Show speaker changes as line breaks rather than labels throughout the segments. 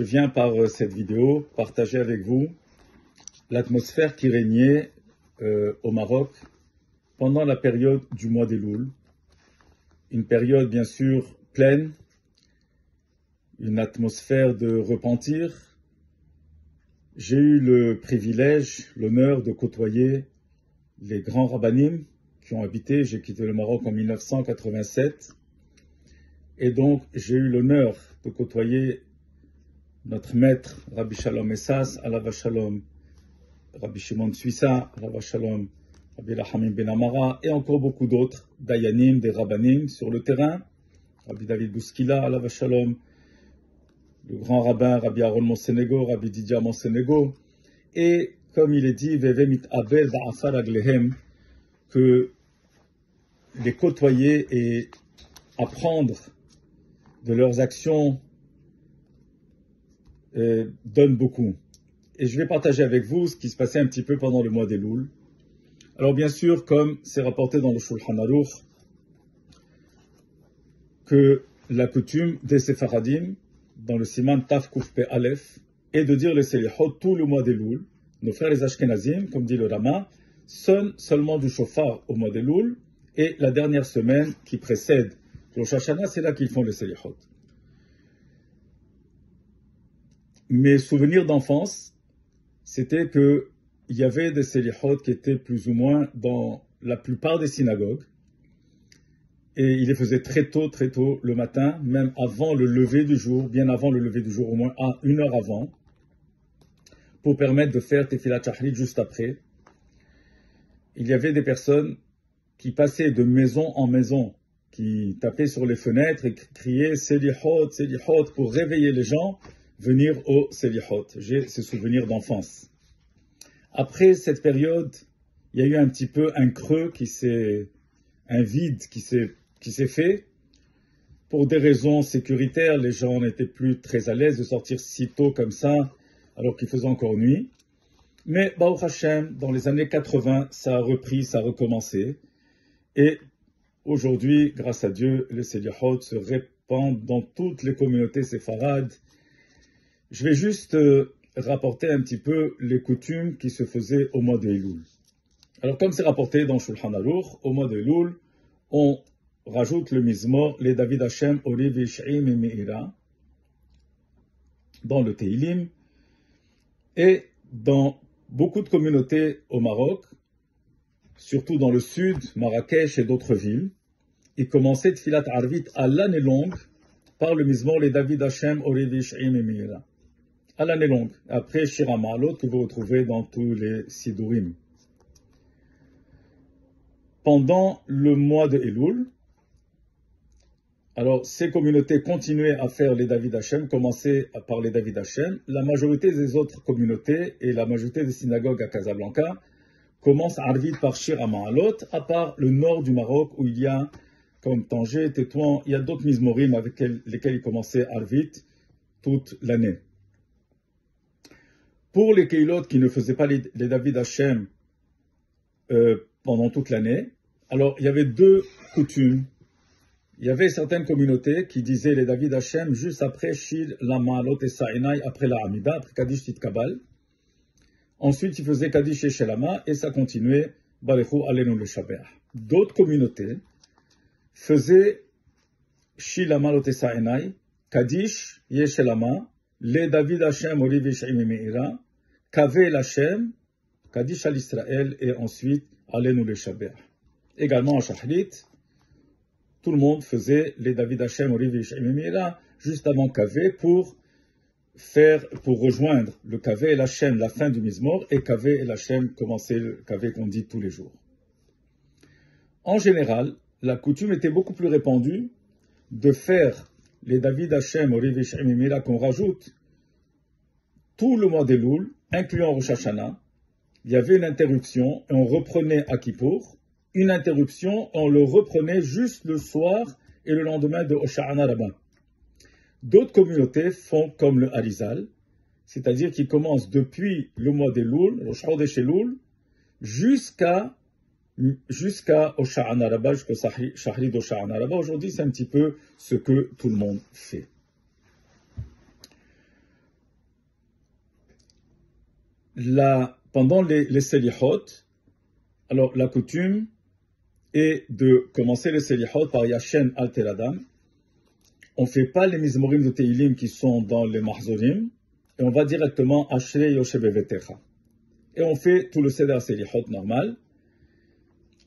Je viens par cette vidéo partager avec vous l'atmosphère qui régnait au Maroc pendant la période du mois d'Elul. Une période bien sûr pleine, une atmosphère de repentir. J'ai eu le privilège, l'honneur de côtoyer les grands rabbinim qui ont habité. J'ai quitté le Maroc en 1987 et donc j'ai eu l'honneur de côtoyer notre maître Rabbi Shalom Essas, Alav Shalom, Rabbi Shimon Suissa, Alav Shalom, Rabbi Rahamim Ben Amara et encore beaucoup d'autres dayanim, des rabbanim sur le terrain, Rabbi David Bouskila, Alav Shalom, le grand rabbin Rabbi Aaron Monsenego, Rabbi Didia Monsenego, et comme il est dit, Veve mit abel va'afar aglehem, que les côtoyer et apprendre de leurs actions donne beaucoup. Et je vais partager avec vous ce qui se passait un petit peu pendant le mois d'Elul. Alors bien sûr, comme c'est rapporté dans le Shulchan Aruch, que la coutume des Sefaradim, dans le Siman Taf Kuf Pe Aleph, est de dire le Selihot tout le mois d'Elul. Nos frères les Ashkenazim, comme dit le Rama, sonnent seulement du shofar au mois d'Elul, et la dernière semaine qui précède Rosh Hashanah, c'est là qu'ils font le Selihot. Mes souvenirs d'enfance, c'était qu'il y avait des Selihot qui étaient plus ou moins dans la plupart des synagogues, et il les faisait très tôt le matin, même avant le lever du jour, bien avant le lever du jour, au moins à 1 heure avant, pour permettre de faire Tefilat Shahrit juste après. Il y avait des personnes qui passaient de maison en maison, qui tapaient sur les fenêtres et criaient Selihot, Selihot, pour réveiller les gens, venir au Selihot. J'ai ces souvenirs d'enfance. Après cette période, il y a eu un petit peu un creux un vide qui s'est fait. Pour des raisons sécuritaires, les gens n'étaient plus très à l'aise de sortir si tôt comme ça, alors qu'il faisait encore nuit. Mais, Baruch Hashem, dans les années 80, ça a repris, ça a recommencé. Et aujourd'hui, grâce à Dieu, le Selihot se répand dans toutes les communautés séfarades. Je vais juste rapporter un petit peu les coutumes qui se faisaient au mois de Elul. Alors, comme c'est rapporté dans Shulchan Aruch, au mois de Elul, on rajoute le Mizmor, les David Hashem, Oriv Yish'im et Meira, dans le Teilim, et dans beaucoup de communautés au Maroc, surtout dans le sud, Marrakech et d'autres villes, ils commençaient Tfilat Arvit à l'année longue par le Mizmor, les David Hashem, Oriv Yish'im et Meira. À l'année longue. Après Shira Ma'alot, que vous retrouvez dans tous les Sidurim. Pendant le mois de Elul, alors ces communautés continuaient à faire les David Hashem, commençaient par les David Hashem. La majorité des autres communautés et la majorité des synagogues à Casablanca commencent à Arvit par Shira Ma'alot, à part le nord du Maroc où il y a, comme Tanger, Tétouan, il y a d'autres Mizmorim avec lesquels ils commençaient Arvit toute l'année. Pour les Keilot qui ne faisaient pas les David Hashem pendant toute l'année, alors il y avait deux coutumes. Il y avait certaines communautés qui disaient les David Hashem juste après Shir, la Ma'alot et Sa'inai, après la Hamida, après Kaddish Titkabal. Ensuite, ils faisaient Kaddish et Shelama et ça continuait Barechu Alenu le Shaber. D'autres communautés faisaient Shir, la Ma'alot et Sa'inai, Kaddish, Yeshelama, les David Hashem, Oriv Yish'im et Meira, Kave Hashem, Kaddish al Israël et ensuite Alenu le Shaber. Également à Shahrit, tout le monde faisait les David Hashem, Oriv Yish'im et Meira juste avant Kave pour rejoindre le Kave et Hashem, la fin du Mizmor, et Kave et Hashem commencer le Kave qu'on dit tous les jours. En général, la coutume était beaucoup plus répandue de faire les David Hashem, Oriv Yish'im et Meira qu'on rajoute tout le mois d'Elul, incluant Rosh Hashanah. Il y avait une interruption et on reprenait à Kippour, une interruption et on le reprenait juste le soir et le lendemain de Hosha'ana Rabbah. D'autres communautés font comme le Harizal, c'est-à-dire qu'ils commencent depuis le mois d'Elul, Rosh Chodesh Elul, jusqu'à Hosha'ana Rabbah, jusqu'au Shahrit Hosha'ana Rabbah. Aujourd'hui, c'est un petit peu ce que tout le monde fait. pendant les Selihot, alors la coutume est de commencer les Selihot par Yashen al Teladam. On ne fait pas les Mizmorim de Teilim qui sont dans les Mahzorim, et on va directement Ashrei Yoshev Bevetecha. Et on fait tout le Seder Selihot normal,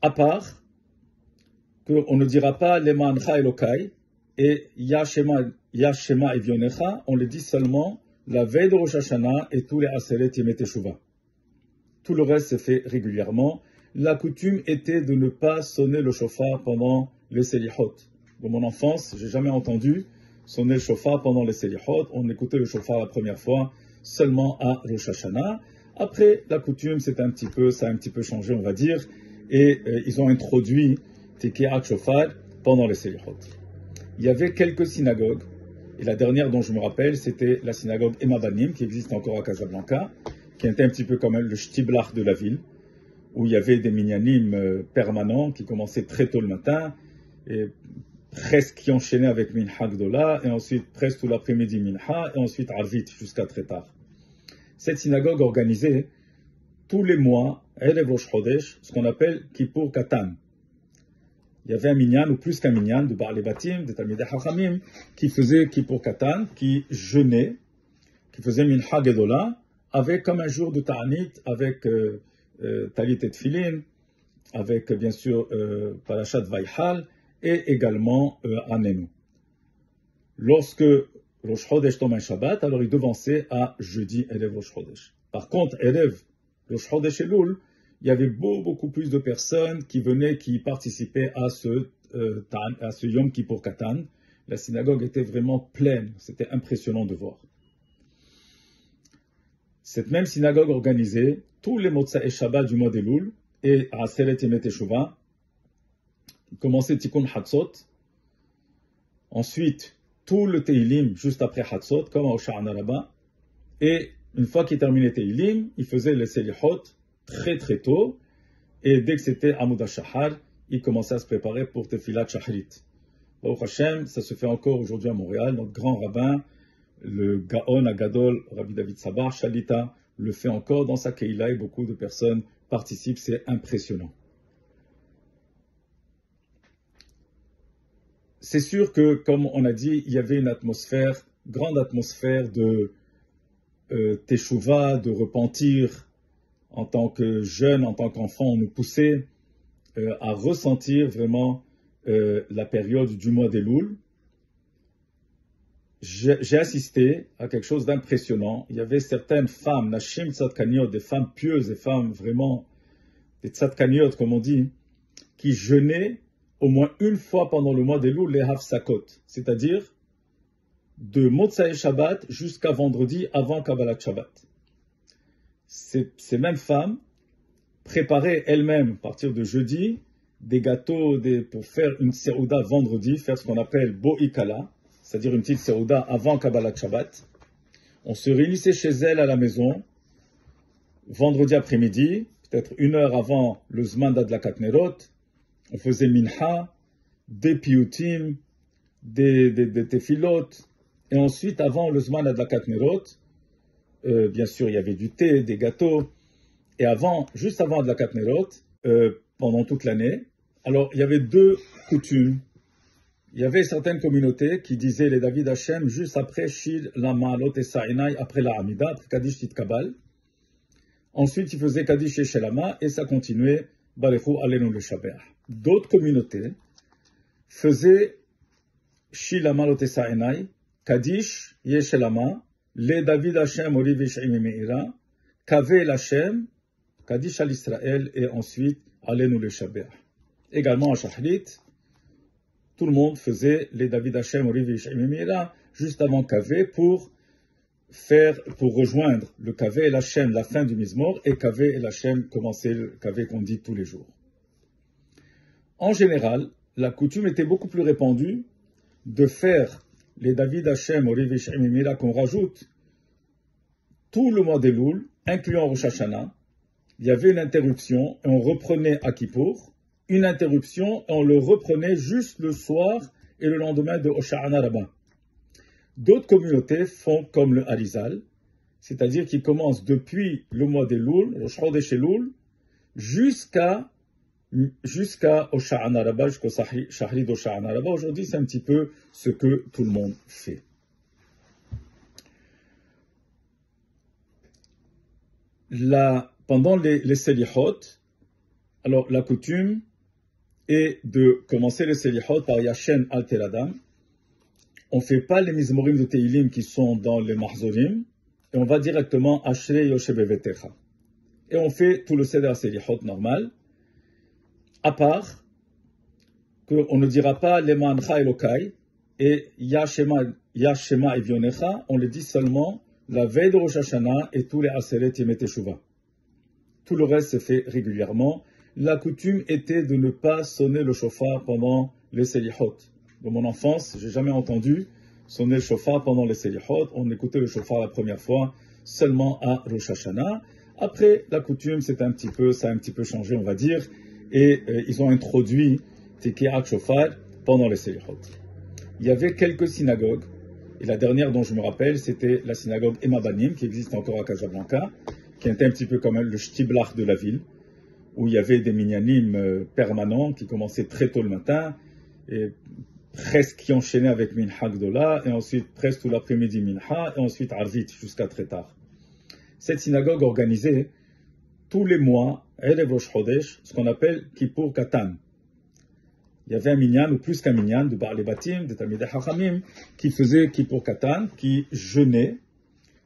à part qu'on ne dira pas Lemancha Elokai et Yashema Evionecha, on le dit seulement la veille de Rosh Hashanah et tous les Aseret Yemet Teshuvah. Tout le reste se fait régulièrement. La coutume était de ne pas sonner le shofar pendant les Selihot. Dans mon enfance, j'ai jamais entendu sonner le shofar pendant les Selihot. On écoutait le shofar la première fois seulement à Rosh Hashanah. Après, la coutume, ça a un petit peu changé, on va dire, et ils ont introduit Tekiat Shofar pendant les Selihot. Il y avait quelques synagogues, et la dernière dont je me rappelle, c'était la synagogue Ema Banim, qui existe encore à Casablanca, qui était un petit peu comme le shtiblach de la ville, où il y avait des minyanim permanents qui commençaient très tôt le matin, et presque qui enchaînaient avec Minha Gdola, et ensuite presque tout l'après-midi Minha, et ensuite Arvit jusqu'à très tard. Cette synagogue organisait tous les mois, Erev Rosh Chodesh, ce qu'on appelle Kippour Katan. Il y avait un minyan, ou plus qu'un minyan, de Ba'alei Batim, de Talmidei Chachamim, qui faisait Kippour Katan, qui jeûnait, qui faisait Minha Gedola, avec comme un jour de Ta'anit, avec Talit et Tfilin, avec bien sûr Parashat Vaïchal, et également Anenu. Lorsque Rosh Chodesh tombe un Shabbat, alors il devançait à jeudi Erev Rosh Chodesh. Par contre, Erev Rosh Chodesh Elul, il y avait beaucoup plus de personnes qui venaient, qui participaient à ce Yom Kippour Katan. La synagogue était vraiment pleine, c'était impressionnant de voir. Cette même synagogue organisait tous les Motzai Shabbat du mois d'Elul et à Aseret Yemet Teshuvah. Il commençait Tikkun Hatzot. Ensuite, tout le Teilim juste après Hatzot, comme à Osha'ana là-bas. Et une fois qu'il terminait Teilim, il faisait les Selihot très tôt. Et dès que c'était Amud HaShahar, il commençait à se préparer pour Tefilat Shahrit. Baruch Hashem, ça se fait encore aujourd'hui à Montréal. Notre grand rabbin, le Gaon Agadol, Rabbi David Sabah, Shalita, le fait encore dans sa Keila et beaucoup de personnes participent. C'est impressionnant. C'est sûr que, comme on a dit, il y avait une atmosphère, grande atmosphère de teshuva, de repentir. En tant que jeune, en tant qu'enfant, on nous poussait à ressentir vraiment la période du mois d'Elul. J'ai assisté à quelque chose d'impressionnant. Il y avait certaines femmes, Nashim Tzadkaniot, des femmes pieuses, des femmes vraiment, des Tzadkaniot comme on dit, qui jeûnaient au moins une fois pendant le mois d'Elul, les Hafsakot, c'est-à-dire de Motzai Shabbat jusqu'à vendredi avant Kabbalat Shabbat. Ces mêmes femmes préparaient elles-mêmes, à partir de jeudi, des gâteaux pour faire une serouda vendredi, faire ce qu'on appelle Bo'ikala, c'est-à-dire une petite serouda avant Kabbalat Shabbat. On se réunissait chez elles à la maison, vendredi après-midi, peut-être une heure avant le Zman d'Adlakat Nerot. On faisait Minha, des piyutim, des tefilot, et ensuite, avant le Zman d'Adlakat Nerot, bien sûr, il y avait du thé, des gâteaux, et juste avant Adlakat Nerot, pendant toute l'année, alors il y avait deux coutumes. Il y avait certaines communautés qui disaient les David Hashem juste après Shir la Ma'alot et Sa'inai, après la Hamida, après Kaddish Titkabal. Ensuite, ils faisaient Kaddish et Shelama, et ça continuait Barechu Alenu le Shabbat. D'autres communautés faisaient Shir la Ma'alot et Sa'inai, Kaddish Yeshelama, les David Hashem Oriv Yish'im Meira, Kave Hashem, Kaddish al Israël, et ensuite Alenu le Shabbat. Également à Shahrit, tout le monde faisait les David Hashem Oriv Yish'im Meira juste avant Kave pour rejoindre le Kave et Hashem, la fin du Mizmor, et Kave et Hashem commencer le Kave qu'on dit tous les jours. En général, la coutume était beaucoup plus répandue de faire les David Hashem Oriv Yish'im Meira qu'on rajoute tout le mois d'Elul, incluant Rosh Hashanah. Il y avait une interruption et on reprenait à Kippour, une interruption et on le reprenait juste le soir et le lendemain de Hosha'ana Rabbah. D'autres communautés font comme le Harizal, c'est-à-dire qui commence depuis le mois d'Elul, le Chodesh Elul, jusqu'à Hosha'ana Rabbah, jusqu'au Shahri d'Hosha'ana Rabbah. Aujourd'hui, c'est un petit peu ce que tout le monde fait. Pendant les Selihot, alors la coutume est de commencer les Selihot par Yashen al Teradam. On ne fait pas les Mizmorim de Teilim qui sont dans les Mahzorim, et on va directement Ashrei Yoshe Bevetecha. Et on fait tout le Seder Selihot normal, à part qu'on ne dira pas Lemancha Elokai et Yashema Evionecha, on le dit seulement la veille de Rosh Hashanah et tous les Aseret Yemei Teshuvah. Tout le reste se fait régulièrement. La coutume était de ne pas sonner le shofar pendant les Selihot. Dans mon enfance, j'ai jamais entendu sonner le shofar pendant les Selihot. On écoutait le shofar la première fois seulement à Rosh Hashanah. Après, la coutume, ça a un petit peu changé, on va dire, et ils ont introduit Tekiat Shofar pendant les Selihot. Il y avait quelques synagogues, et la dernière dont je me rappelle, c'était la synagogue Emma Banim, qui existe encore à Casablanca, qui était un petit peu comme le shtiblach de la ville, où il y avait des minyanim permanents qui commençaient très tôt le matin, et presque qui enchaînaient avec Minha Gdola, et ensuite presque tout l'après-midi Minha, et ensuite Arvit jusqu'à très tard. Cette synagogue organisait tous les mois, Erev Rosh Chodesh, ce qu'on appelle Kippour Katan. Il y avait un minyan, ou plus qu'un minyan, de Ba'alei Batim, de Talmidei Chachamim, qui faisait Kippour Katan, qui jeûnait,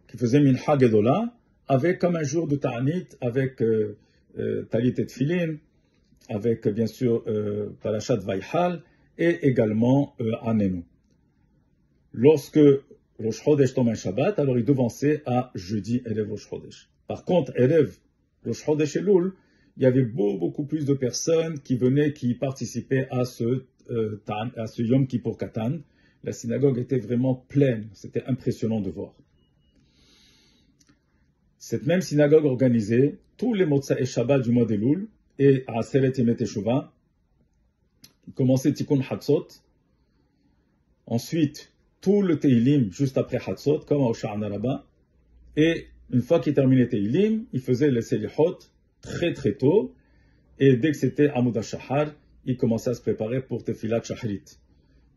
qui faisait Minha Gedola, avec comme un jour de Ta'anit, avec Talit et Tfilin, avec bien sûr Parashat Vaïhal, et également Anenu. Lorsque Rosh Chodesh tombe un Shabbat, alors il devançait à jeudi Erev Rosh Chodesh. Par contre, Erev Rosh Chodesh Elul, il y avait beaucoup plus de personnes qui venaient, qui participaient à ce Yom Kippur Katan. La synagogue était vraiment pleine, c'était impressionnant de voir. Cette même synagogue organisait tous les Motzai et Shabbat du mois d'Elul et à Aseret Yemei Teshuvah. Il commençait Tikkun Hatzot. Ensuite, tout le Teilim juste après Hatzot, comme à Hosha'ana Rabbah. Et une fois qu'il terminait Teilim, il faisait les Selihot très très tôt. Et dès que c'était Amud HaShahar, il commençait à se préparer pour Tefilat Shahrit.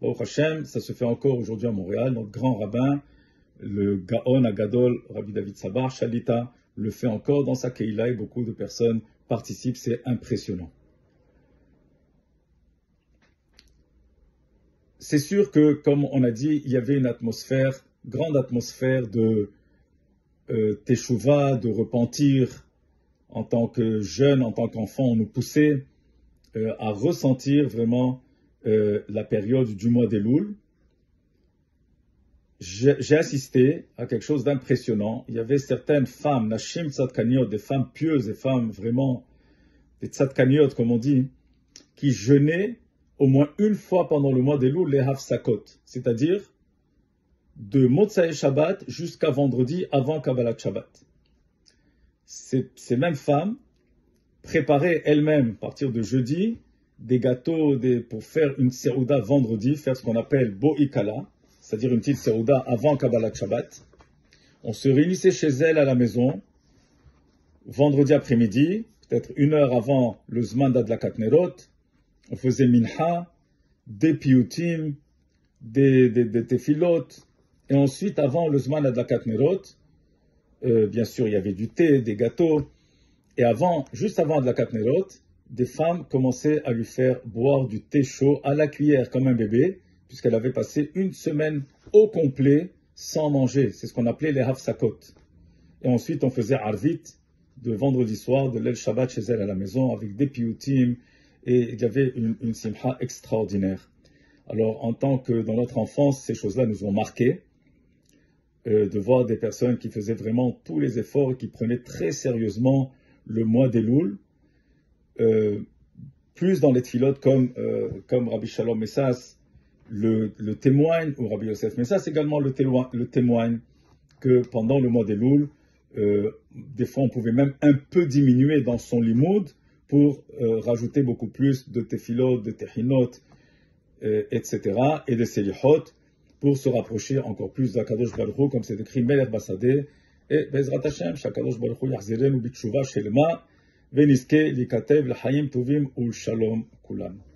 Baruch Hashem, ça se fait encore aujourd'hui à Montréal. Notre grand rabbin, le Gaon Agadol, Rabbi David Sabar, Shalita, le fait encore dans sa Keila et beaucoup de personnes participent. C'est impressionnant. C'est sûr que, comme on a dit, il y avait une atmosphère, grande atmosphère de teshuva, de repentir. En tant que jeune, en tant qu'enfant, on nous poussait à ressentir vraiment la période du mois d'Elul. J'ai assisté à quelque chose d'impressionnant. Il y avait certaines femmes, Nashim Tzadkaniot, des femmes pieuses, des femmes vraiment, des Tzadkaniot comme on dit, qui jeûnaient au moins une fois pendant le mois d'Elul, les Hafsakot, c'est-à-dire de Motzai Shabbat jusqu'à vendredi avant Kabbalat Shabbat. Ces mêmes femmes préparaient elles-mêmes, à partir de jeudi, des gâteaux pour faire une serouda vendredi, faire ce qu'on appelle Bo'ikala, c'est-à-dire une petite serouda avant Kabbalat Shabbat. On se réunissait chez elles à la maison, vendredi après-midi, peut-être une heure avant le Zman d'Adlakat Nerot. On faisait Minha, des piyutim, des tefilot, et ensuite, avant le Zman d'Adlakat Nerot, bien sûr, il y avait du thé, des gâteaux. Et juste avant Adlakat Nerot, des femmes commençaient à lui faire boire du thé chaud à la cuillère comme un bébé, puisqu'elle avait passé une semaine au complet sans manger. C'est ce qu'on appelait les hafsakot. Et ensuite, on faisait arvit de vendredi soir, de l'El Shabbat chez elle à la maison, avec des piyutim, et il y avait une simcha extraordinaire. Alors, en tant que dans notre enfance, ces choses-là nous ont marqués. De voir des personnes qui faisaient vraiment tous les efforts, qui prenaient très sérieusement le mois d'Elul, plus dans les tfilotes comme Rabbi Shalom Messas le témoigne, ou Rabbi Yosef Messas également le témoigne, que pendant le mois d'Elul, des fois on pouvait même un peu diminuer dans son limoud pour rajouter beaucoup plus de tefilot, de techinot, etc., et de selihot, pour se rapprocher encore plus d'Akadosh Baruch Hu, comme c'est écrit Melech Basadeh, ובעזרת השם שהקדוש ברוך הוא יחזירנו בתשובה שלמה ונזכה להיכתב לחיים טובים ולשלום כולנו.